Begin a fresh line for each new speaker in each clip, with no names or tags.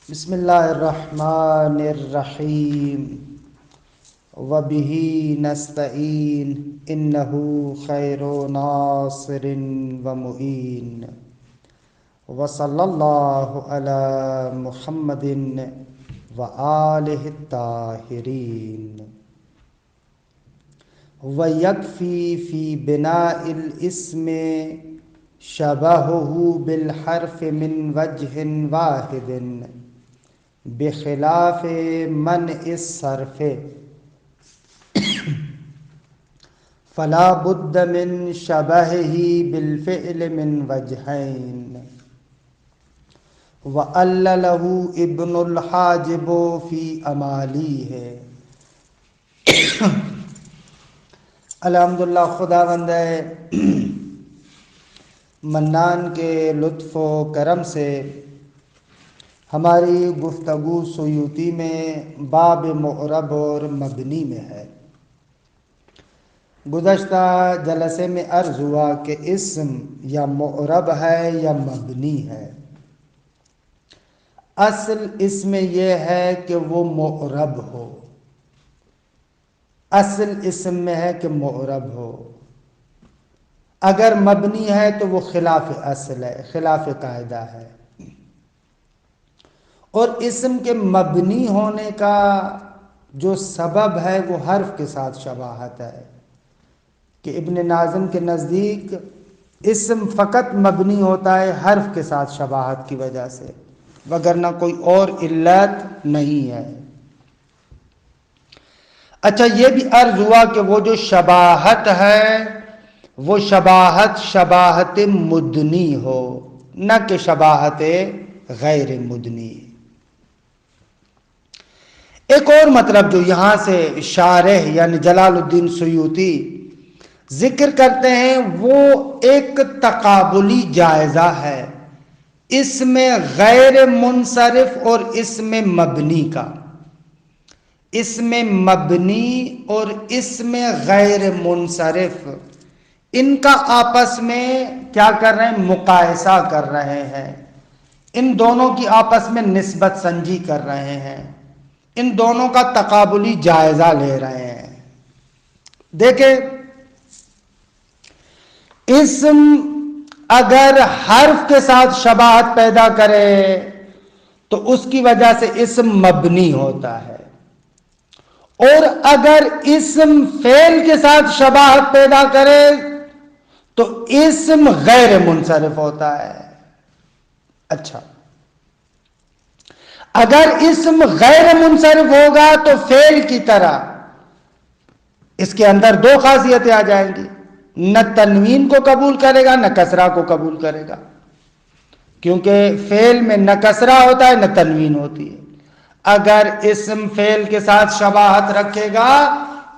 بسم اللہ الرحمن الرحیم وبہ نستعین انہ خیر ناصر ومعین وصلی اللہ علی محمد وآلہ الطاہرین ویکفی فی بناء الاسم شبہہ بالحرف من وجہ واحد بخلاف منع الصرف فلا بد من شبہہ بالفعل من وجہین وَأَلَّلَهُ ابن الحاجب فی امالیہ۔ الحمدللہ، خداوند منان کے لطف و کرم سے ہماری گفتگو سیوطی میں باب معرب اور مبنی میں ہے۔ گزشتہ جلسے میں عرض ہوا کہ اسم یا معرب ہے یا مبنی ہے۔ اصل اس میں یہ ہے کہ وہ معرب ہو، اصل اسم میں ہے کہ معرب ہو۔ اگر مبنی ہے تو وہ خلاف اصل ہے، خلاف قاعدہ ہے۔ اور اسم کے مبنی ہونے کا جو سبب ہے وہ حرف کے ساتھ شباہت ہے کہ ابن ناظم کے نزدیک اسم فقط مبنی ہوتا ہے حرف کے ساتھ شباہت کی وجہ سے، وگرنہ کوئی اور علت نہیں ہے۔ اچھا، یہ بھی عرض ہوا کہ وہ جو شباہت ہے وہ شباہت مدنی ہو، نہ کہ شباہت غیر مدنی۔ ایک اور مطلب جو یہاں سے شارح یعنی جلال الدین سیوطی ذکر کرتے ہیں وہ ایک تقابلی جائزہ ہے اس میں غیر منصرف اور اس میں مبنی کا، اس میں مبنی اور اس میں غیر منصرف، ان کا آپس میں کیا کر رہے ہیں؟ مقایسہ کر رہے ہیں۔ ان دونوں کی آپس میں نسبت سنجی کر رہے ہیں، ان دونوں کا تقابلی جائزہ لے رہے ہیں۔ دیکھیں، اسم اگر حرف کے ساتھ شباہت پیدا کرے تو اس کی وجہ سے اسم مبنی ہوتا ہے، اور اگر اسم فعل کے ساتھ شباہت پیدا کرے تو اسم غیر منصرف ہوتا ہے۔ اچھا، اگر اسم غیر منصرف ہوگا تو فعل کی طرح اس کے اندر دو خاصیتیں آ جائیں گی، نہ تنوین کو قبول کرے گا نہ کسرہ کو قبول کرے گا، کیونکہ فعل میں نہ کسرہ ہوتا ہے نہ تنوین ہوتی ہے۔ اگر اسم فعل کے ساتھ شباہت رکھے گا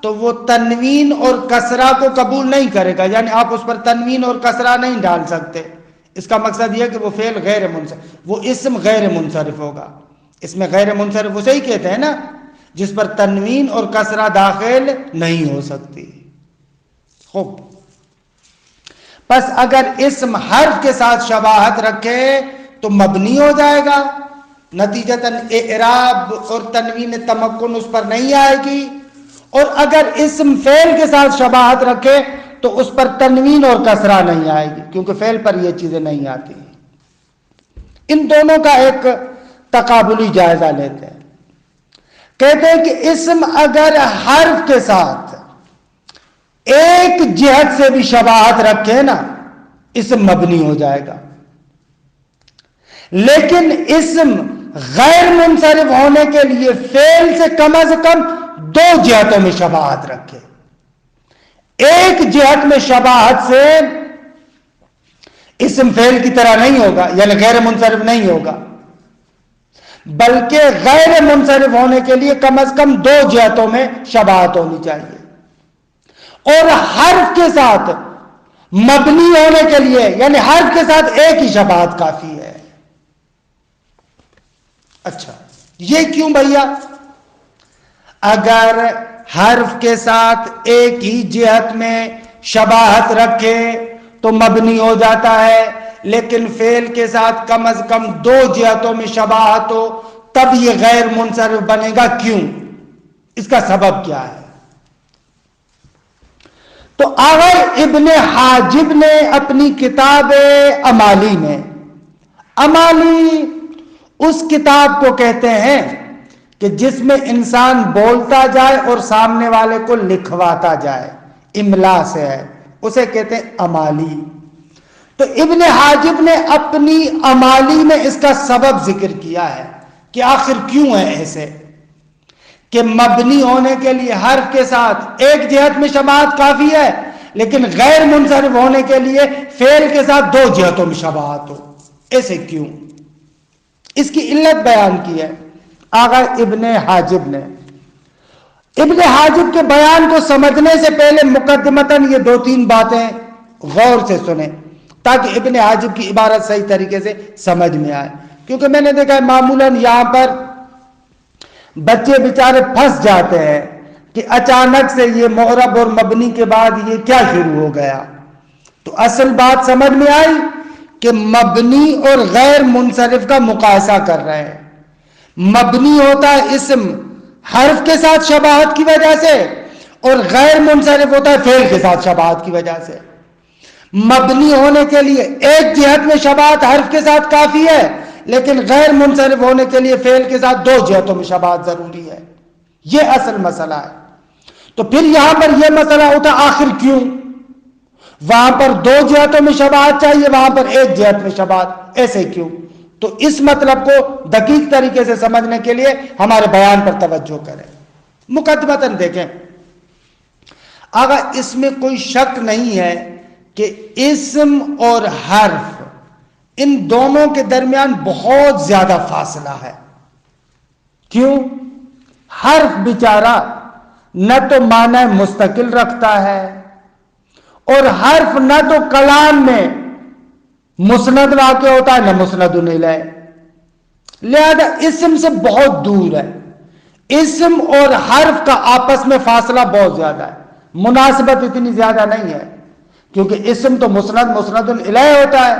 تو وہ تنوین اور کسرہ کو قبول نہیں کرے گا، یعنی آپ اس پر تنوین اور کسرہ نہیں ڈال سکتے۔ اس کا مقصد یہ کہ وہ فعل غیر منصرف، وہ اسم غیر منصرف ہوگا۔ اس میں غیر منصرف اسے ہی کہتے ہیں نا جس پر تنوین اور کسرہ داخل نہیں ہو سکتی۔ خوب، پس اگر اسم حرف کے ساتھ شباہت رکھے تو مبنی ہو جائے گا، نتیجتاً اعراب اور تنوین تمکن اس پر نہیں آئے گی، اور اگر اسم فعل کے ساتھ شباہت رکھے تو اس پر تنوین اور کسرہ نہیں آئے گی، کیونکہ فعل پر یہ چیزیں نہیں آتی۔ ان دونوں کا ایک تقابلی جائزہ لیتے ہیں۔ کہتے ہیں کہ اسم اگر حرف کے ساتھ ایک جہت سے بھی شباہت رکھے نا اسم مبنی ہو جائے گا، لیکن اسم غیر منصرف ہونے کے لیے فعل سے کم از کم دو جہتوں میں شباہت رکھے۔ ایک جہت میں شباہت سے اسم فعل کی طرح نہیں ہوگا، یعنی غیر منصرف نہیں ہوگا، بلکہ غیر منصرف ہونے کے لیے کم از کم دو جہتوں میں شباہت ہونی چاہیے، اور حرف کے ساتھ مبنی ہونے کے لیے یعنی حرف کے ساتھ ایک ہی شباہت کافی ہے۔ اچھا، یہ کیوں بھیا؟ اگر حرف کے ساتھ ایک ہی جہت میں شباہت رکھے تو مبنی ہو جاتا ہے، لیکن فعل کے ساتھ کم از کم دو جہتوں میں شباہت ہو تب یہ غیر منصرف بنے گا. کیوں؟ اس کا سبب کیا ہے؟ تو آغا ابن حاجب نے اپنی کتاب امالی میں، امالی اس کتاب کو کہتے ہیں کہ جس میں انسان بولتا جائے اور سامنے والے کو لکھواتا جائے، املا سے ہے، اسے کہتے ہیں امالی. تو ابن حاجب نے اپنی امالی میں اس کا سبب ذکر کیا ہے کہ آخر کیوں ہے ایسے کہ مبنی ہونے کے لیے حرف کے ساتھ ایک جہت میں شباہت کافی ہے، لیکن غیر منصرف ہونے کے لیے فعل کے ساتھ دو جہتوں میں شباہت ہو. ایسے کیوں؟ اس کی علت بیان کی ہے آغا ابن حاجب نے. ابن حاجب کے بیان کو سمجھنے سے پہلے مقدمتاً یہ 2-3 باتیں غور سے سنیں تاکہ ابن حاجب کی عبارت صحیح طریقے سے سمجھ میں آئے. کیونکہ میں نے دیکھا ہے معمولاً یہاں پر بچے بیچارے پھنس جاتے ہیں کہ اچانک سے یہ معرب اور مبنی کے بعد یہ کیا شروع ہو گیا. تو اصل بات سمجھ میں آئی کہ مبنی اور غیر منصرف کا مقایسہ کر رہے ہیں. مبنی ہوتا ہے اسم حرف کے ساتھ شباہت کی وجہ سے، اور غیر منصرف ہوتا ہے فعل کے ساتھ شباہت کی وجہ سے. مبنی ہونے کے لیے ایک جہت میں شباہت حرف کے ساتھ کافی ہے، لیکن غیر منصرف ہونے کے لیے فعل کے ساتھ دو جہتوں میں شباہت ضروری ہے. یہ اصل مسئلہ ہے. تو پھر یہاں پر یہ مسئلہ اٹھا آخر کیوں؟ وہاں پر دو جہتوں میں شباہت چاہیے، وہاں پر ایک جہت میں شباہت، ایسے کیوں؟ تو اس مطلب کو دقیق طریقے سے سمجھنے کے لیے ہمارے بیان پر توجہ کریں. مقدمتاً دیکھیں آگا، اس میں کوئی شک نہیں ہے کہ اسم اور حرف ان دونوں کے درمیان بہت زیادہ فاصلہ ہے. کیوں؟ حرف بیچارہ نہ تو معنی مستقل رکھتا ہے، اور حرف نہ تو کلام میں مسند واقع ہوتا ہے نہ مسند الیہ، لہذا اسم سے بہت دور ہے. اسم اور حرف کا آپس میں فاصلہ بہت زیادہ ہے، مناسبت اتنی زیادہ نہیں ہے، کیونکہ اسم تو مسند الیہ ہوتا ہے،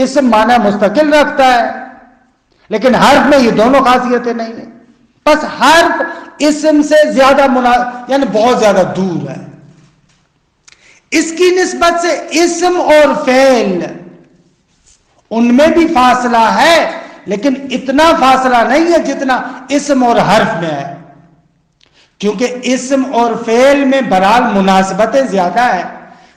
اسم معنی مستقل رکھتا ہے، لیکن حرف میں یہ دونوں خاصیتیں نہیں ہیں. بس حرف اسم سے زیادہ یعنی بہت زیادہ دور ہے. اس کی نسبت سے اسم اور فعل ان میں بھی فاصلہ ہے، لیکن اتنا فاصلہ نہیں ہے جتنا اسم اور حرف میں ہے، کیونکہ اسم اور فعل میں بہرحال مناسبتیں زیادہ ہیں.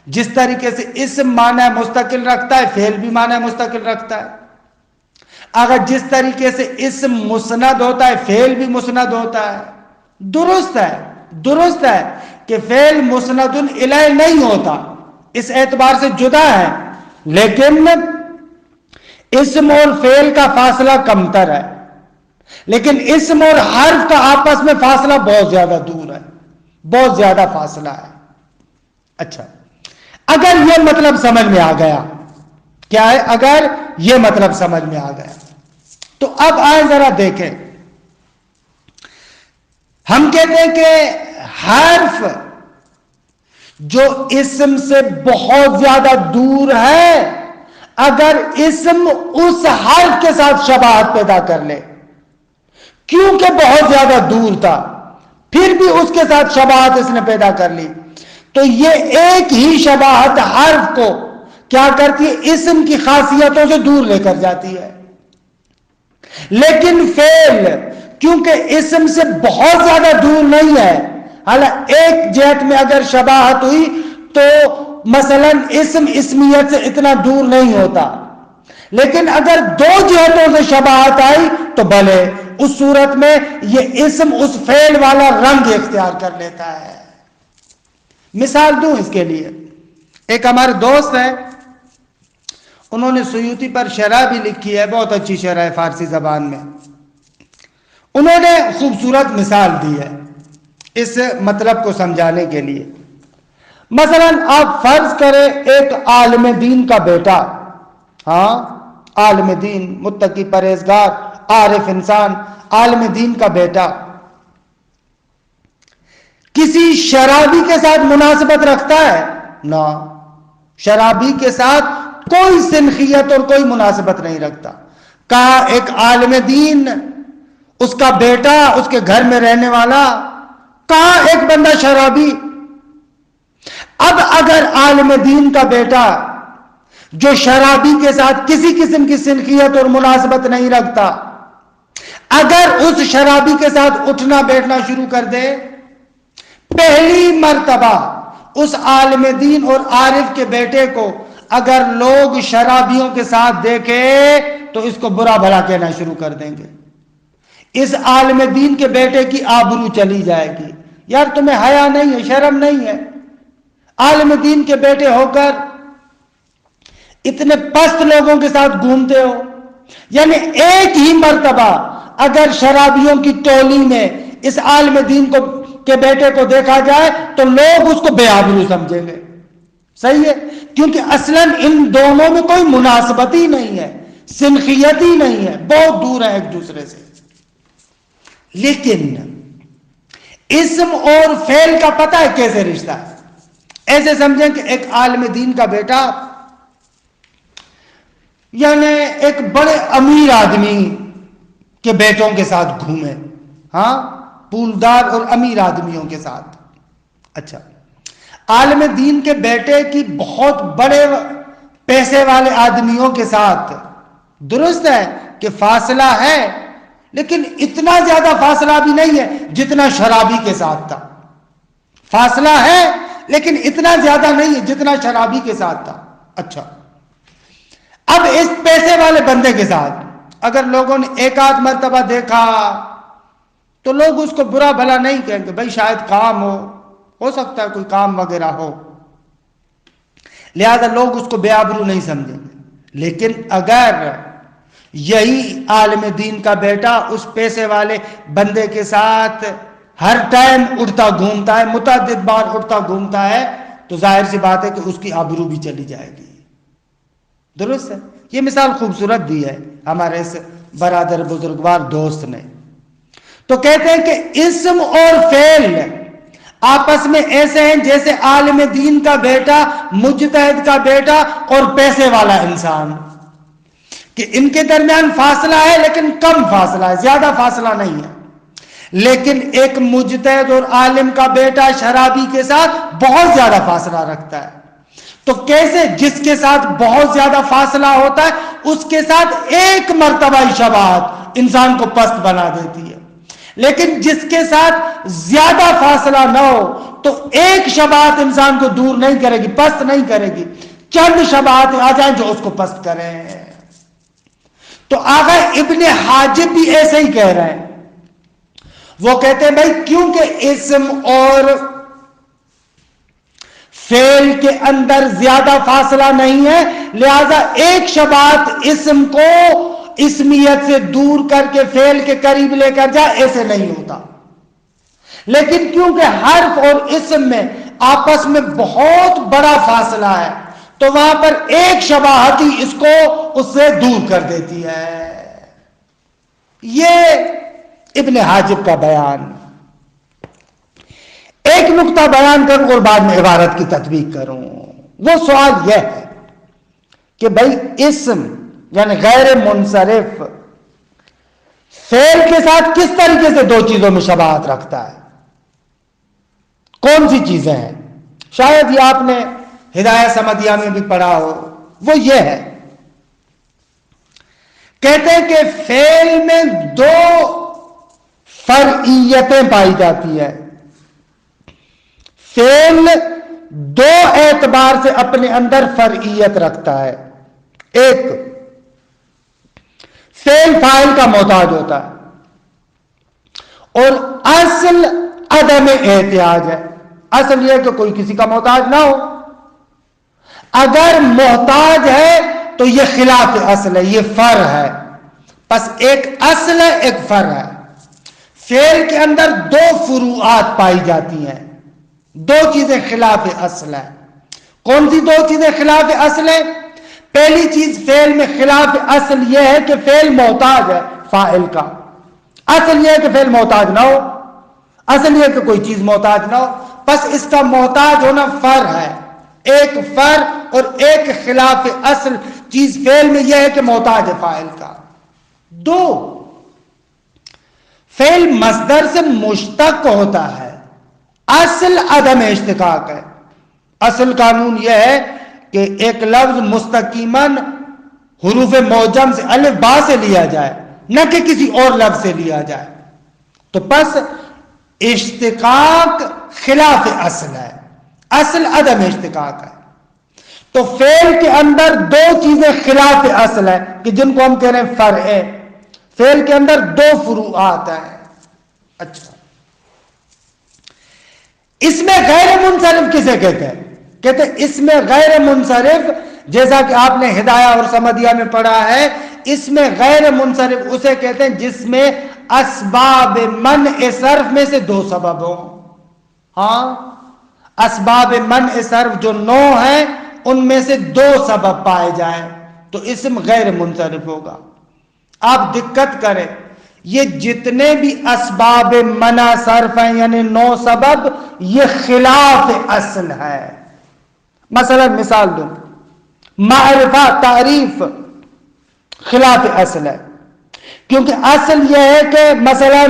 جس طریقے سے اسم معنی مستقل رکھتا ہے، فعل بھی معنی مستقل رکھتا ہے. اگر جس طریقے سے اسم مسند ہوتا ہے، فعل بھی مسند ہوتا ہے. درست ہے کہ فعل مسند الیہ نہیں ہوتا، اس اعتبار سے جدا ہے، لیکن اسم اور فعل کا فاصلہ کمتر ہے. لیکن اسم اور حرف کا آپس میں فاصلہ بہت زیادہ دور ہے، بہت زیادہ فاصلہ ہے. اچھا، اگر یہ مطلب سمجھ میں آ گیا، کیا ہے؟ اگر یہ مطلب سمجھ میں آ گیا تو اب آئے ذرا دیکھیں. ہم کہتے ہیں کہ حرف جو اسم سے بہت زیادہ دور ہے، اگر اسم اس حرف کے ساتھ شباہت پیدا کر لے، کیونکہ بہت زیادہ دور تھا پھر بھی اس کے ساتھ شباہت اس نے پیدا کر لی، تو یہ ایک ہی شباہت حرف کو کیا کرتی ہے؟ اسم کی خاصیتوں سے دور لے کر جاتی ہے. لیکن فعل کیونکہ اسم سے بہت زیادہ دور نہیں ہے، حالانکہ ایک جہت میں اگر شباہت ہوئی تو مثلا اسم اسمیت سے اتنا دور نہیں ہوتا، لیکن اگر دو جہتوں سے شباہت آئی تو بھلے اس صورت میں یہ اسم اس فعل والا رنگ اختیار کر لیتا ہے. مثال دوں اس کے لیے. ایک ہمارے دوست ہیں، انہوں نے سیوطی پر شرح بھی لکھی ہے، بہت اچھی شرح ہے فارسی زبان میں. انہوں نے خوبصورت مثال دی ہے اس مطلب کو سمجھانے کے لیے. مثلا آپ فرض کریں ایک عالم دین کا بیٹا، عالم دین، متقی، پرہیزگار، عارف انسان، عالم دین کا بیٹا کسی شرابی کے ساتھ مناسبت رکھتا ہے؟ نہ، شرابی کے ساتھ کوئی سنخیت اور کوئی مناسبت نہیں رکھتا. کہا ایک عالم دین اس کا بیٹا، اس کے گھر میں رہنے والا، کہاں ایک بندہ شرابی؟ اب اگر عالم دین کا بیٹا جو شرابی کے ساتھ کسی قسم کی سنخیت اور مناسبت نہیں رکھتا، اگر اس شرابی کے ساتھ اٹھنا بیٹھنا شروع کر دے، پہلی مرتبہ اس عالم دین اور عارف کے بیٹے کو اگر لوگ شرابیوں کے ساتھ دیکھے تو اس کو برا بھلا کہنا شروع کر دیں گے. اس عالم دین کے بیٹے کی آبرو چلی جائے گی. یار تمہیں حیا نہیں ہے، شرم نہیں ہے، عالم دین کے بیٹے ہو کر اتنے پست لوگوں کے ساتھ گھومتے ہو. یعنی ایک ہی مرتبہ اگر شرابیوں کی ٹولی میں اس عالم دین کے بیٹے کو دیکھا جائے تو لوگ اس کو بے آبرو سمجھیں گے. صحیح ہے، کیونکہ اصلاً ان دونوں میں کوئی مناسبت ہی نہیں ہے، سنخیت ہی نہیں ہے، بہت دور ہے ایک دوسرے سے. لیکن اسم اور فعل کا پتہ ہے کیسے رشتہ ہے؟ ایسے سمجھیں کہ ایک عالم دین کا بیٹا یعنی ایک بڑے امیر آدمی کے بیٹوں کے ساتھ گھومے، ہاں، پولدار اور امیر آدمیوں کے ساتھ. اچھا، عالم دین کے بیٹے کی بہت بڑے پیسے والے آدمیوں کے ساتھ، درست ہے کہ فاصلہ ہے، لیکن اتنا زیادہ فاصلہ بھی نہیں ہے جتنا شرابی کے ساتھ تھا. فاصلہ ہے لیکن اتنا زیادہ نہیں ہے جتنا شرابی کے ساتھ تھا. اچھا، اب اس پیسے والے بندے کے ساتھ اگر لوگوں نے ایک آدھ مرتبہ دیکھا تو لوگ اس کو برا بھلا نہیں کہیں گے، بھائی شاید کام ہو سکتا ہے کوئی کام وغیرہ ہو، لہذا لوگ اس کو بے آبرو نہیں سمجھیں گے. لیکن اگر یہی عالم دین کا بیٹا اس پیسے والے بندے کے ساتھ ہر ٹائم اٹھتا گھومتا ہے، متعدد بار اٹھتا گھومتا ہے، تو ظاہر سی بات ہے کہ اس کی آبرو بھی چلی جائے گی. درست ہے. یہ مثال خوبصورت دی ہے ہمارے اس برادر بزرگوار دوست نے. تو کہتے ہیں کہ اسم اور فعل آپس میں ایسے ہیں جیسے عالم دین کا بیٹا، مجتہد کا بیٹا اور پیسے والا انسان، کہ ان کے درمیان فاصلہ ہے لیکن کم فاصلہ ہے، زیادہ فاصلہ نہیں ہے. لیکن ایک مجتہد اور عالم کا بیٹا شرابی کے ساتھ بہت زیادہ فاصلہ رکھتا ہے. تو کیسے؟ جس کے ساتھ بہت زیادہ فاصلہ ہوتا ہے اس کے ساتھ ایک مرتبہ شباہت انسان کو پست بنا دیتی ہے، لیکن جس کے ساتھ زیادہ فاصلہ نہ ہو تو ایک شباہت انسان کو دور نہیں کرے گی، پست نہیں کرے گی، چند شباہت آ جائیں جو اس کو پست کریں. تو آغا ابن حاجب بھی ایسے ہی کہہ رہے ہیں. وہ کہتے ہیں بھائی کیونکہ اسم اور فعل کے اندر زیادہ فاصلہ نہیں ہے، لہذا ایک شباہت اسم کو اسمیت سے دور کر کے فعل کے قریب لے کر جائے، ایسے نہیں ہوتا. لیکن کیونکہ حرف اور اسم میں آپس میں بہت بڑا فاصلہ ہے تو وہاں پر ایک شباہت ہی اس کو اس سے دور کر دیتی ہے. یہ ابن حاجب کا بیان. ایک نقطہ بیان کروں اور بعد میں عبارت کی تطبیق کروں. وہ سوال یہ ہے کہ بھائی اسم یعنی غیر منصرف فعل کے ساتھ کس طریقے سے دو چیزوں میں شباہت رکھتا ہے؟ کون سی چیزیں ہیں؟ شاید یہ آپ نے ہدایہ سمدیہ میں بھی پڑھا ہو. وہ یہ ہے، کہتے ہیں کہ فعل میں دو فرعیتیں پائی جاتی ہے. فعل دو اعتبار سے اپنے اندر فرعیت رکھتا ہے. ایک، فعل فاعل کا محتاج ہوتا ہے اور اصل عدم احتیاج ہے. اصل یہ کہ کوئی کسی کا محتاج نہ ہو. اگر محتاج ہے تو یہ خلاف اصل ہے، یہ فر ہے. پس ایک اصل ہے، ایک فر ہے. فعل کے اندر دو فروعات پائی جاتی ہیں، دو چیزیں خلاف اصل ہے. کون سی دو چیزیں خلاف اصل ہے؟ پہلی چیز فعل میں خلاف اصل یہ ہے کہ فعل محتاج ہے فاعل کا. اصل یہ ہے کہ فعل محتاج نہ ہو، اصل یہ ہے کہ کوئی چیز محتاج نہ ہو. بس اس کا محتاج ہونا فر ہے. ایک فر اور ایک خلاف اصل چیز فعل میں یہ ہے کہ محتاج ہے فاعل کا. دو، فعل مصدر سے مشتق ہوتا ہے، اصل عدم اشتقاق ہے۔ اصل قانون یہ ہے کہ ایک لفظ مستقیماً حروف معجم سے الف با سے لیا جائے، نہ کہ کسی اور لفظ سے لیا جائے۔ تو پس اشتقاق خلاف اصل ہے، اصل عدم اشتقاق ہے۔ تو فعل کے اندر دو چیزیں خلاف اصل ہے کہ جن کو ہم کہہ رہے ہیں فرع ہے۔ فعل کے اندر دو فروعات ہیں۔ اچھا، اس میں غیر منصرف کسے کہتے ہیں؟ کہتے ہیں اس میں غیر منصرف، جیسا کہ آپ نے ہدایہ اور سمدیہ میں پڑھا ہے، اس میں غیر منصرف اسے کہتے ہیں جس میں اسباب منع صرف میں سے دو سبب ہوں۔ ہاں، اسباب منع صرف جو 9 ہیں ان میں سے 2 سبب پائے جائیں تو اسم غیر منصرف ہوگا۔ آپ دقت کریں، یہ جتنے بھی اسباب منع صرف ہیں یعنی 9 سبب، یہ خلاف اصل ہے۔ مثلا مثال دوں، معرفہ تعریف خلاف اصل ہے، کیونکہ اصل یہ ہے کہ مثلا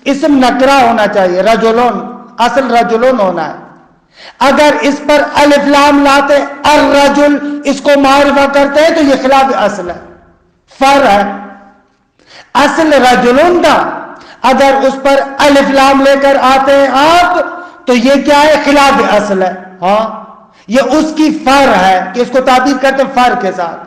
اسم نکرہ ہونا چاہیے، رجلون، اصل رجلون ہونا ہے۔ اگر اس پر الف لام لاتے الرجل، اس کو معرفہ کرتے ہیں تو یہ خلاف اصل ہے، فرع ہے۔ اصل رجلون تھا، اگر اس پر الف لام لے کر آتے ہیں آپ تو یہ کیا ہے؟ خلاف اصل ہے۔ ہاں، یہ اس کی فرع ہے کہ اس کو تعبیر کرتے ہیں فرع کے ساتھ۔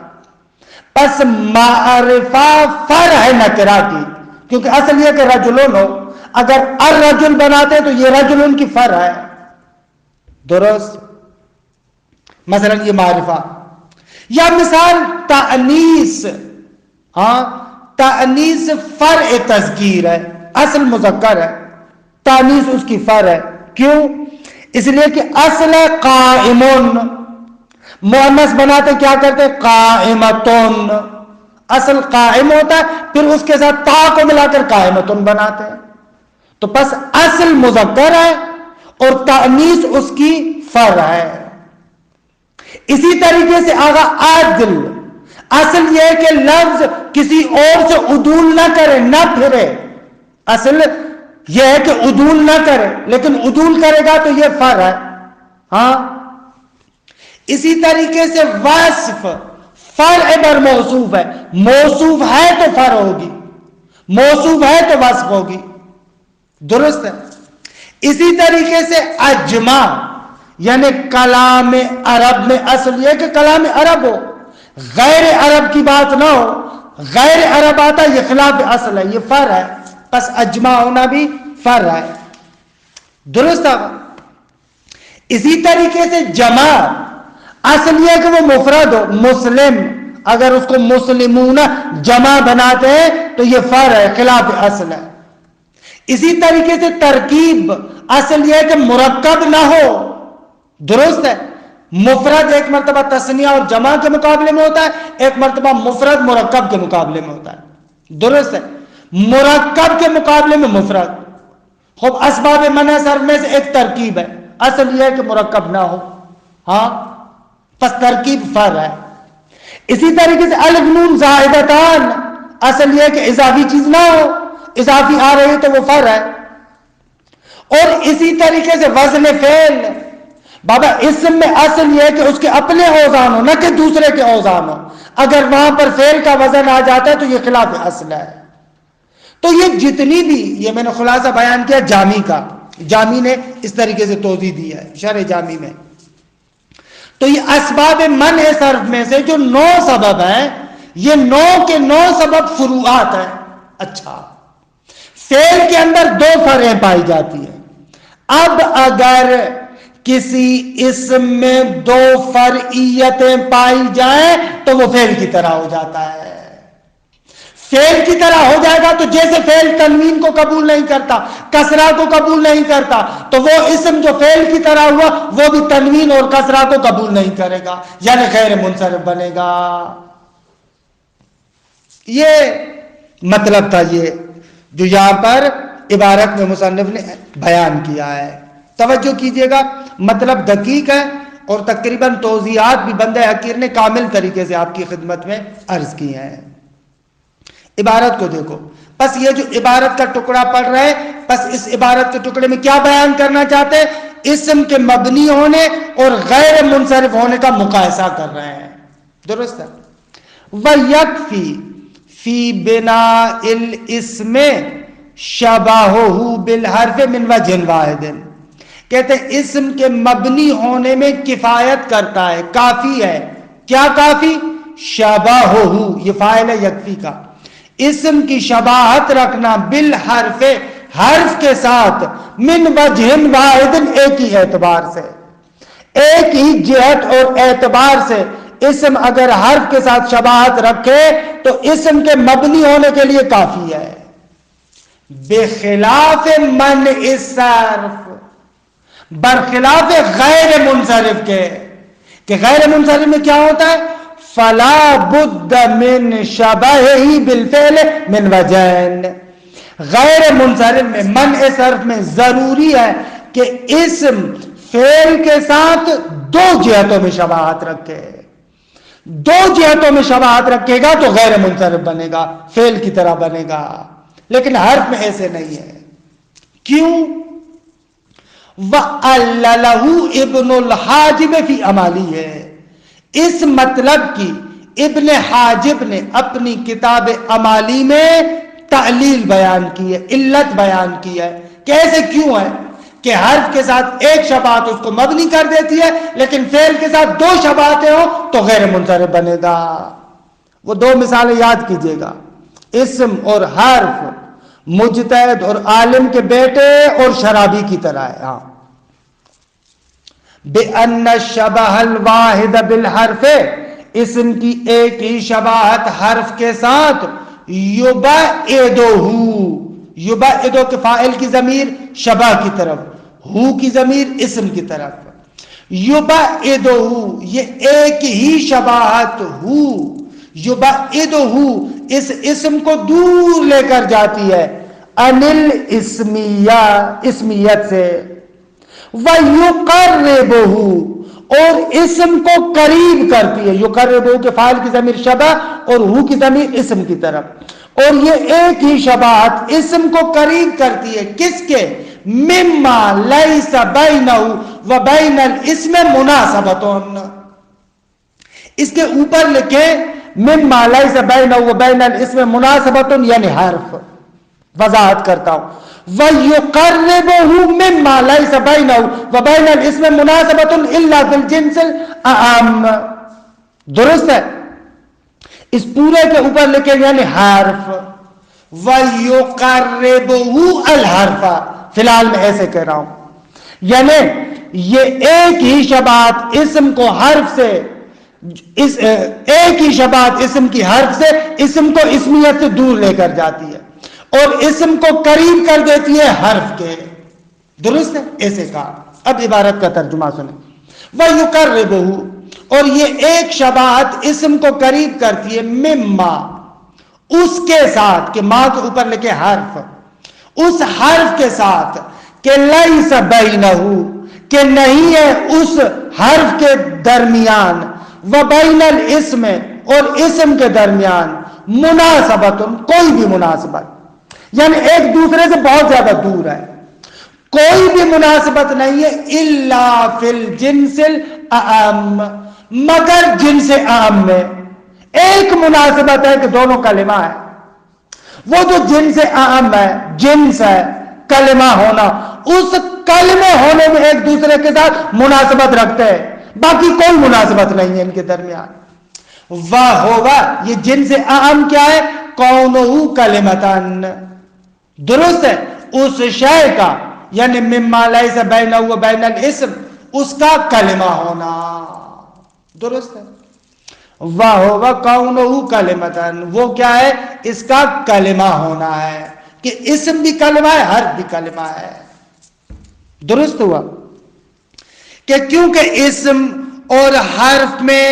پس معرفہ فرع ہے نکرہ کی، کیونکہ اصل یہ کہ رجلون ہو، اگر الرجل بناتے ہیں تو یہ رجلون کی فرع ہے۔ درست؟ مثلا یہ معرفہ، یا مثال تأنیث۔ ہاں، تأنیث فرع تذکیر ہے، اصل مذکر ہے، تأنیث اس کی فرع ہے۔ کیوں؟ اس لیے کہ اصل قائمون، مؤنث بناتے کیا کرتے؟ قائمتون، اصل قائم ہوتا ہے، پھر اس کے ساتھ تا کو ملا کر قائمتون بناتے ہیں۔ تو پس اصل مذکر ہے اور تأنیث اس کی فرع ہے۔ اسی طریقے سے آگا عدل، اصل یہ ہے کہ لفظ کسی اور سے عدول نہ کرے، نہ پھرے، اصل یہ ہے کہ عدول نہ کرے، لیکن عدول کرے گا تو یہ فرع ہے۔ ہاں، اسی طریقے سے وصف فرع بر موصوف ہے، موصوف ہے تو فرع ہوگی، موصوف ہے تو وصف ہوگی۔ درست ہے؟ اسی طریقے سے اجماع، یعنی کلام عرب میں اصل یہ کہ کلام عرب ہو، غیر عرب کی بات نہ ہو، غیر عرب آتا یہ خلاف اصل ہے، یہ فرع ہے۔ پس اجماع ہونا بھی فرع ہے۔ درست ہے؟ اسی طریقے سے جمع، اصل یہ کہ وہ مفرد ہو، مسلم، اگر اس کو مسلمون جمع بناتے ہیں تو یہ فرع ہے، خلاف اصل ہے۔ اسی طریقے سے ترکیب، اصل یہ ہے کہ مرکب نہ ہو۔ درست ہے؟ مفرد ایک مرتبہ تثنیہ اور جمع کے مقابلے میں ہوتا ہے، ایک مرتبہ مفرد مرکب کے مقابلے میں ہوتا ہے۔ درست ہے؟ مرکب کے مقابلے میں مفرد۔ خوب، اسباب منع صرف میں سے ایک ترکیب ہے، اصل یہ ہے کہ مرکب نہ ہو۔ ہاں، پس ترکیب فرع ہے۔ اسی طریقے سے الف نون زائدتان، اصل یہ ہے کہ اضافی چیز نہ ہو، اضافی آ رہی تو وہ فرع ہے۔ اور اسی طریقے سے وزن فعل، بابا اسم میں اصل یہ ہے کہ اس کے اپنے اوزان ہو، نہ کہ دوسرے کے اوزان ہو، اگر وہاں پر فعل کا وزن آ جاتا ہے تو یہ خلاف اصل ہے۔ تو یہ جتنی بھی، یہ میں نے خلاصہ بیان کیا جامی کا، جامی نے اس طریقے سے توضیح دی ہے شرح جامی میں۔ تو یہ اسباب منع صرف میں سے جو 9 سبب ہیں، یہ 9 کے 9 سبب فروعات ہیں۔ اچھا، فعل کے اندر 2 فرعیں پائی جاتی ہیں۔ اب اگر کسی اسم میں 2 فرعیتیں پائی جائیں تو وہ فعل کی طرح ہو جاتا ہے۔ فعل کی طرح ہو جائے گا تو جیسے فعل تنوین کو قبول نہیں کرتا، کسرہ کو قبول نہیں کرتا، تو وہ اسم جو فعل کی طرح ہوا وہ بھی تنوین اور کسرہ کو قبول نہیں کرے گا، یعنی غیر منصرف بنے گا۔ یہ مطلب تھا یہ جو یہاں پر عبارت میں مصنف نے بیان کیا ہے۔ توجہ کیجئے گا، مطلب دقیق ہے اور تقریباً توضیحات بھی بندہ حقیر نے کامل طریقے سے آپ کی خدمت میں عرض کی ہیں۔ عبارت کو دیکھو. بس یہ جو عبارت کا ٹکڑا پڑھ رہے ہیں، بس اس عبارت کے ٹکڑے میں کیا بیان کرنا چاہتے ہیں؟ اسم کے مبنی ہونے اور غیر منصرف ہونے کا مقایسہ کر رہے ہیں. درست ہے. وَيَكْفِي فِي بِنَاءِ الْإِسْمِ شَبَهُهُ بِالْحَرْفِ مِنْ وَجْهٍ وَاحِدٍ. کہتے ہیں اسم کے مبنی ہونے میں کفایت کرتا ہے، کافی ہے. کیا کافی؟ شَبَهُهُ، یہ فاعل ہے یکفی کا. اسم کی شباہت رکھنا بالحرف، حرف کے ساتھ، من وجہ واحد، ایک ہی اعتبار سے، ایک ہی جہت اور اعتبار سے اسم اگر حرف کے ساتھ شباہت رکھے تو اسم کے مبنی ہونے کے لیے کافی ہے. بخلاف منع الصرف، برخلاف غیر منصرف کے، کہ غیر منصرف میں کیا ہوتا ہے؟ فلا بد من شبہہ بالفعل من وجہین. غیر منصرف میں، منع صرف میں ضروری ہے کہ اسم فعل کے ساتھ دو جہتوں میں شباہت رکھے. دو جہتوں میں شباہت رکھے گا تو غیر منصرف بنے گا، فعل کی طرح بنے گا. لیکن حرف میں ایسے نہیں ہے. کیوں؟ وَأَلَّلَهُ ابن الحاجب فی عمالی ہے. اس مطلب کی ابن حاجب نے اپنی کتاب عمالی میں تعلیل بیان کی ہے، علت بیان کی ہے. کیسے کیوں ہے؟ کہ حرف کے ساتھ ایک شباہت اس کو مبنی کر دیتی ہے، لیکن فعل کے ساتھ دو شباہتیں ہوں تو غیر منصرف بنے گا. وہ دو مثالیں یاد کیجئے گا. اسم اور حرف مجتہد اور عالم کے بیٹے اور شرابی کی طرح ہے. ہاں. بِأَنَّ الشَّبَهَ الْوَاحِدَ بِالْحَرْفِ، اسم کی ایک ہی شباہت حرف کے ساتھ، یُبَعِدُهُ، یُبَعِدُ کے فاعل کی ضمیر شبہ کی طرف، ہو کی ضمیر اسم کی طرف. یُبَعِدُهُ، یہ ایک ہی شباہت ہو، یُبَعِدُهُ اس اسم کو دور لے کر جاتی ہے، انل اسمیہ، اسمیت سے. وَيُقَرِّبُهُ اور اسم کو قریب کرتی ہے. یقربہ کے فاعل کی ضمیر شبہ اور ہو کی ضمیر اسم کی طرف. اور یہ ایک ہی شباہت اسم کو قریب کرتی ہے. کس کے؟ مما لیس بینہ وبین الاسم مناسبۃ. اس کے اوپر لکھیں مما لیس بینہ وبین الاسم مناسبۃ، یعنی حرف. وضاحت کرتا ہوں. وَيُقَرِّبُهُ مِمَّا لَيْسَ بَيْنَهُ وَبَيْنَ الْإِسْمِ مُنَاسَبَةٌ إِلَّا فِي الْجِنْسِ الْأَعَمِّ. درست ہے؟ اس پورے کے اوپر لکھیں یعنی حرف. وَيُقَرِّبُهُ الْحَرْفَ، فی الحال میں ایسے کہہ رہا ہوں. یعنی یہ ایک ہی شباہت اسم کو حرف سے، ایک ہی شباہت اسم کی حرف سے اسم کو اسمیت سے دور لے کر جاتی ہے اور اسم کو قریب کر دیتی ہے حرف کے. درست ہے؟ ایسے کہا. اب عبارت کا ترجمہ سنیں. وَيُقَرِّبُهُ اور یہ ایک شباہت اسم کو قریب کرتی ہے، مما اس کے ساتھ، کہ ماں کے اوپر لکھے حرف، اس حرف کے ساتھ کہ لیس بینہ، کہ نہیں ہے اس حرف کے درمیان، وبین الاسم اور اسم کے درمیان، مناسبت کوئی بھی مناسبت، یعنی ایک دوسرے سے بہت زیادہ دور ہے، کوئی بھی مناسبت نہیں ہے. الا فی الجنس الاعم، مگر جنس اعم میں ایک مناسبت ہے کہ دونوں کلمہ ہے. وہ جو جنس اعم ہے، جنس ہے کلمہ ہونا، اس کلمہ ہونے میں ایک دوسرے کے ساتھ مناسبت رکھتے ہیں، باقی کوئی مناسبت نہیں ہے ان کے درمیان. یہ جنس اعم کیا ہے؟ کونہ کلمتان. درست ہے؟ اس شے کا، یعنی مما لیس بینہ و بین الاسم، اس کا کلمہ ہونا. درست ہے؟ وَهُوَ كَوْنُهُ كَلِمَةً، وہ کیا ہے؟ اس کا کلمہ ہونا ہے، کہ اسم بھی کلمہ ہے، حرف بھی کلمہ ہے. درست ہوا؟ کہ کیونکہ اسم اور حرف میں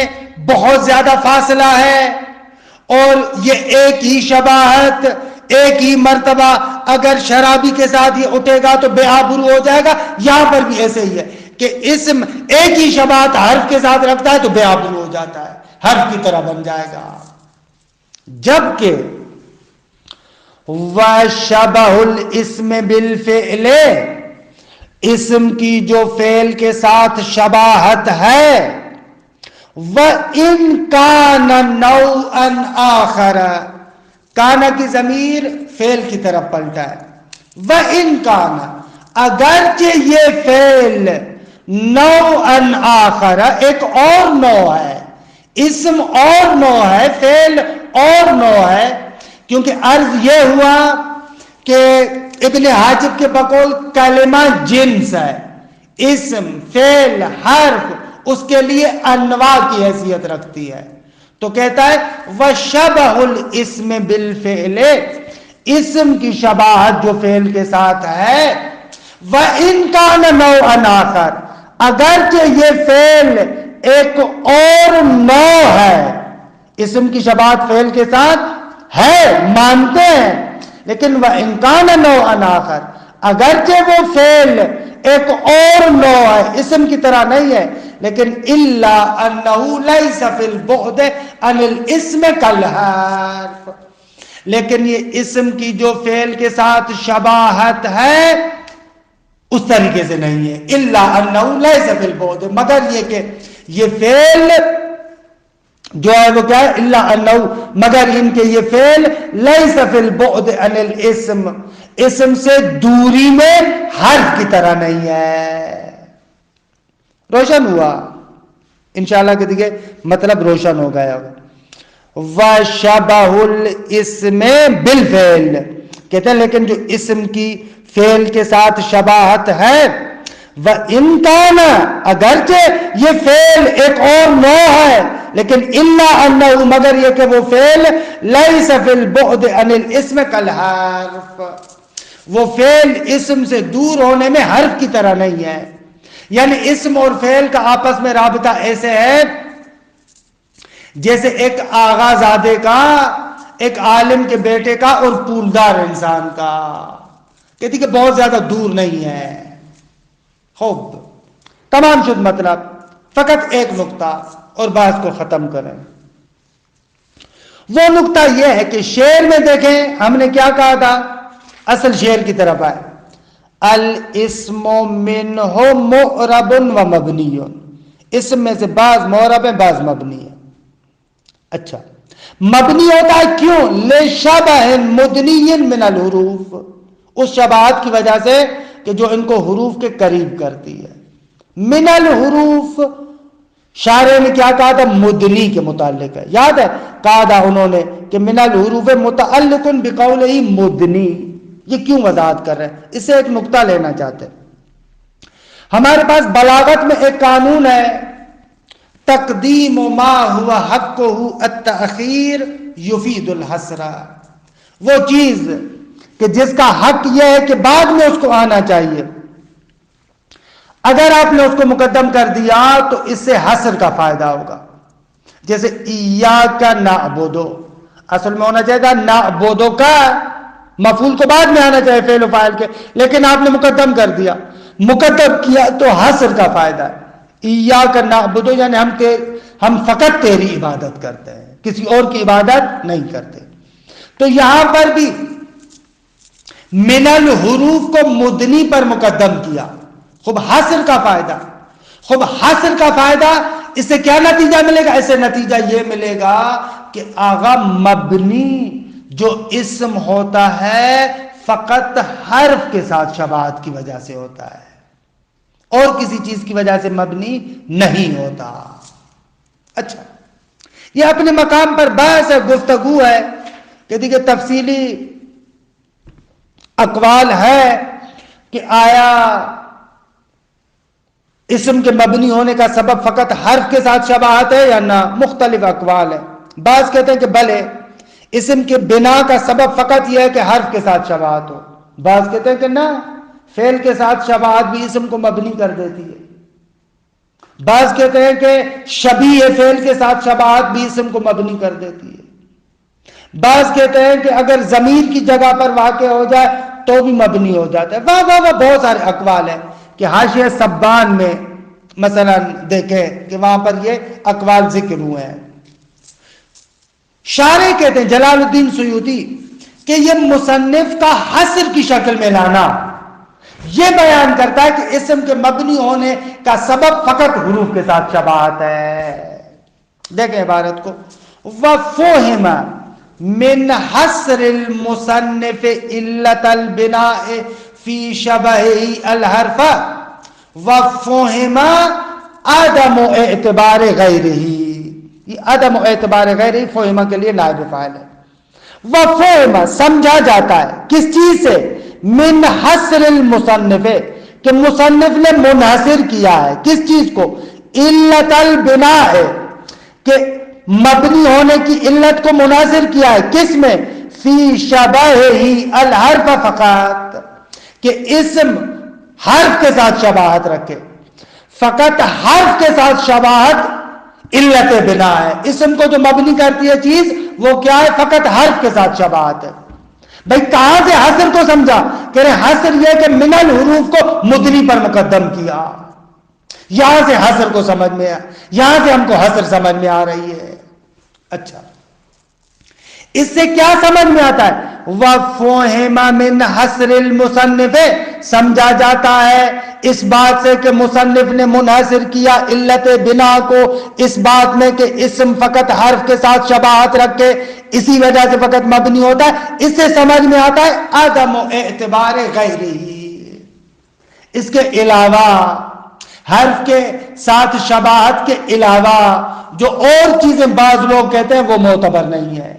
بہت زیادہ فاصلہ ہے، اور یہ ایک ہی شباہت، ایک ہی مرتبہ اگر شرابی کے ساتھ یہ اٹھے گا تو بے آبرو ہو جائے گا. یہاں پر بھی ایسے ہی ہے کہ اسم ایک ہی شباہت حرف کے ساتھ رکھتا ہے تو بے آبرو ہو جاتا ہے، حرف کی طرح بن جائے گا. جبکہ وَشَبَهُ الْإِسْمِ بِالْفِعْلِ، اسم کی جو فعل کے ساتھ شباہت ہے، وَإِنْ كَانَ نَوْعًا آخَرَ، کانا کی ضمیر فعل کی طرف پلٹا ہے، وَإِنْ كَانَ، اگرچہ یہ فعل نوعًا آخر، ایک اور نوع ہے، اسم اور نوع ہے، فعل اور نوع ہے، کیونکہ عرض یہ ہوا کہ ابن حاجب کے بقول کلمہ جنس ہے، اسم فعل حرف اس کے لیے انواع کی حیثیت رکھتی ہے، تو کہتا ہے وَشَبَهُ الْإِسْمِ بِالْفِعْلِ، اسم کی شباہت جو فعل کے ساتھ ہے، وَإِنْ كَانَ نَوْعًا آخر، اگرچہ یہ فعل ایک اور نوع ہے، اسم کی شباہت فعل کے ساتھ ہے، مانتے ہیں، لیکن وَإِنْ كَانَ نَوْعًا آخر، اگرچہ وہ فعل ایک اور نوع ہے، اسم کی طرح نہیں ہے، لیکن إِلَّا أَنَّهُ لَيْسَ فِي الْبُعْدِ عَنِ الْإِسْمِ كَالْحَرْفِ، لیکن یہ اسم کی جو فعل کے ساتھ شباہت ہے اس طریقے سے نہیں ہے، الا انہ لیس فی البعد، مگر یہ کہ یہ فعل جو ہے وہ کیا ہے، الا انہ، مگر ان کے یہ فعل لیس فی البعد عن الاسم، اسم سے دوری میں حرف کی طرح نہیں ہے۔ روشن ہوا انشاءاللہ کہ دیکھیں مطلب روشن ہو گیا۔ وَشَبَهُ الْإِسْمِ بِالْفِعْلِ، کہتے ہیں لیکن جو اسم کی فعل کے ساتھ شباہت ہے، وَإِنْ كَانَ، اگرچہ یہ فعل ایک اور نوع ہے، لیکن إِلَّا أَنَّهُ، مگر یہ کہ وہ فعل لَيْسَ فِي الْبُعْدِ عَنِ الْإِسْمِ كَالْحَرْفِ، وہ فعل اسم سے دور ہونے میں حرف کی طرح نہیں ہے، یعنی اسم اور فعل کا آپس میں رابطہ ایسے ہے جیسے ایک آغا زادے کا، ایک عالم کے بیٹے کا اور پولدار انسان کا، کہتی کہ بہت زیادہ دور نہیں ہے۔ خوب تمام شد مطلب، فقط ایک نقطہ اور بات کو ختم کریں۔ وہ نقطہ یہ ہے کہ شعر میں دیکھیں ہم نے کیا کہا تھا، اصل شعر کی طرف آئے، الاسم منہ معرب و مبنی، اسم میں سے بعض معرب ہیں بعض مبنی ہیں۔ اچھا مبنی ہوتا ہے کیوں؟ لشبہ مدنی من الحروف، اس شباہت کی وجہ سے کہ جو ان کو حروف کے قریب کرتی ہے۔ من الحروف، شاعر نے کیا کہا تھا؟ مدنی کے متعلق ہے، یاد ہے کہا تھا انہوں نے کہ من الحروف متعلق بقولہ مدنی، یہ کیوں وضاحت کر رہے ہیں؟ اس سے ایک نقطہ لینا چاہتے ہیں۔ ہمارے پاس بلاغت میں ایک قانون ہے، تقدیم ما ہوا حقہ التأخیر یفید الحصر، وہ چیز کہ جس کا حق یہ ہے کہ بعد میں اس کو آنا چاہیے، اگر آپ نے اس کو مقدم کر دیا تو اس سے حصر کا فائدہ ہوگا۔ جیسے ایاک نعبد، اصل میں ہونا چاہیے تھا نعبد کا، مفعول کو بعد میں آنا چاہیے فعل و فاعل کے، لیکن آپ نے مقدم کر دیا، مقدم کیا تو حصر کا فائدہ ہے۔ ایاک نعبد یعنی ہم فقط تیری عبادت کرتے ہیں، کسی اور کی عبادت نہیں کرتے۔ تو یہاں پر بھی من الحروف کو مدنی پر مقدم کیا، خوب حاصل کا فائدہ، خوب حاصل کا فائدہ، اس سے کیا نتیجہ ملے گا؟ اس سے نتیجہ یہ ملے گا کہ آغا مبنی جو اسم ہوتا ہے فقط حرف کے ساتھ شباہت کی وجہ سے ہوتا ہے، اور کسی چیز کی وجہ سے مبنی نہیں ہوتا۔ اچھا یہ اپنے مقام پر بحث ہے، گفتگو ہے کہ دیکھیں تفصیلی اقوال ہے کہ آیا اسم کے مبنی ہونے کا سبب فقط حرف کے ساتھ شباہت ہے یا نہ، مختلف اقوال ہیں۔ بعض کہتے ہیں کہ بلے اسم کے بنا کا سبب فقط یہ ہے کہ حرف کے ساتھ شباہت ہو، بعض کہتے ہیں کہ نہ، فعل کے ساتھ شباہت بھی اسم کو مبنی کر دیتی ہے، بعض کہتے ہیں کہ شبیہ فعل کے ساتھ شباہت بھی اسم کو مبنی کر دیتی ہے، بعض کہتے ہیں کہ اگر ضمیر کی جگہ پر واقع ہو جائے تو بھی مبنی ہو جاتا ہے۔ واہ بہت سارے اقوال ہیں کہ حاشیہ سبان میں مثلا دیکھیں کہ وہاں پر یہ اقوال ذکر ہوئے ہیں۔ شارح کہتے ہیں جلال الدین سیوطی کہ یہ مصنف کا حصر کی شکل میں لانا یہ بیان کرتا ہے کہ اسم کے مبنی ہونے کا سبب فقط حروف کے ساتھ شباہت ہے. دیکھیں عبارت کو، وَفُهِمَ مِنْ حَصْرِ الْمُصَنِّفِ عِلَّةَ الْبِنَاءِ فِي شَبَهِ الْحَرْفَ وَفُهِمَ عَدَمُ اعتبار غَيْرِهِ. یہ عدم اعتبار غیرہی فہمہ کے لیے نائب فاعل ہے. وَفُهِمَ سمجھا جاتا ہے کس چیز سے؟ من حصر المصنف کہ مصنف نے منحصر کیا ہے کس چیز کو؟ علت البناء کہ مبنی ہونے کی علت کو منحصر کیا ہے کس میں؟ فی شبہہ الحرف فقط کہ اسم حرف کے ساتھ شباہت رکھے. فقط حرف کے ساتھ شباہت علت بنا ہے. اسم کو جو مبنی کرتی ہے چیز وہ کیا ہے؟ فقط حرف کے ساتھ شباہت ہے. بھئی کہاں سے حصر کو سمجھا؟ کہ حصر یہ کہ من الحروف کو مدنی پر مقدم کیا. یہاں سے حصر کو سمجھ میں یہاں سے ہم کو حصر سمجھ میں آ رہی ہے. اچھا اس سے کیا سمجھ میں آتا ہے؟ وَفُهِمَ مِنْ حَصْرِ الْمُصَنِّفِ سمجھا جاتا ہے اس بات سے کہ مصنف نے منحصر کیا علت بنا کو اس بات میں کہ اسم فقط حرف کے ساتھ شباہت رکھے اسی وجہ سے فقط مبنی ہوتا ہے. اس سے سمجھ میں آتا ہے عدم اعتبار غیرہی، اس کے علاوہ حرف کے ساتھ شباہت کے علاوہ جو اور چیزیں بعض لوگ کہتے ہیں وہ معتبر نہیں ہے.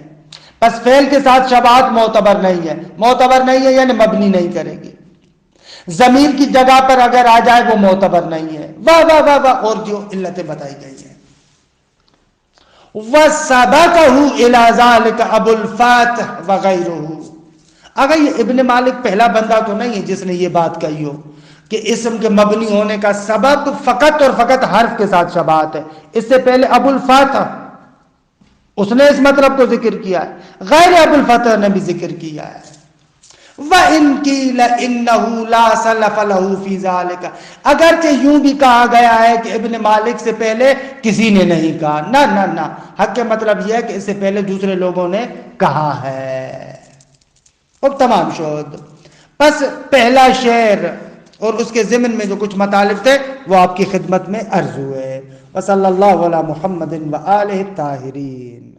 بس فعل کے ساتھ شباہت معتبر نہیں ہے. معتبر نہیں ہے یعنی مبنی نہیں کرے گی. ضمیر کی جگہ پر اگر آ جائے وہ معتبر نہیں ہے. واہ واہ واہ واہ اور جو علتیں بتائی گئی ہیں. وَسَبَقَهُ إِلَى ذَلِكَ أَبُو الْفَاتِحِ وَغَيْرُهُ. اگر یہ ابن مالک پہلا بندہ تو نہیں ہے جس نے یہ بات کہی ہو کہ اسم کے مبنی ہونے کا سبب فقط اور فقط حرف کے ساتھ شباہت ہے. اس سے پہلے ابو الفاتح اس نے اس مطلب کو ذکر کیا ہے، غیر ابو الفتح نے بھی ذکر کیا ہے. وَإِن قِيلَ إِنَّهُ لَا سَلَفَ لَهُ فِي ذَلِكَ اگرچہ یوں بھی کہا گیا ہے کہ ابن مالک سے پہلے کسی نے نہیں کہا. نہ حق کے مطلب یہ ہے کہ اس سے پہلے دوسرے لوگوں نے کہا ہے. اب تمام شد بس پہلا شعر اور اس کے ضمن میں جو کچھ مطالب تھے وہ آپ کی خدمت میں عرض ہوئے. وصلی اللہ علی محمد وآلہ الطاہرین.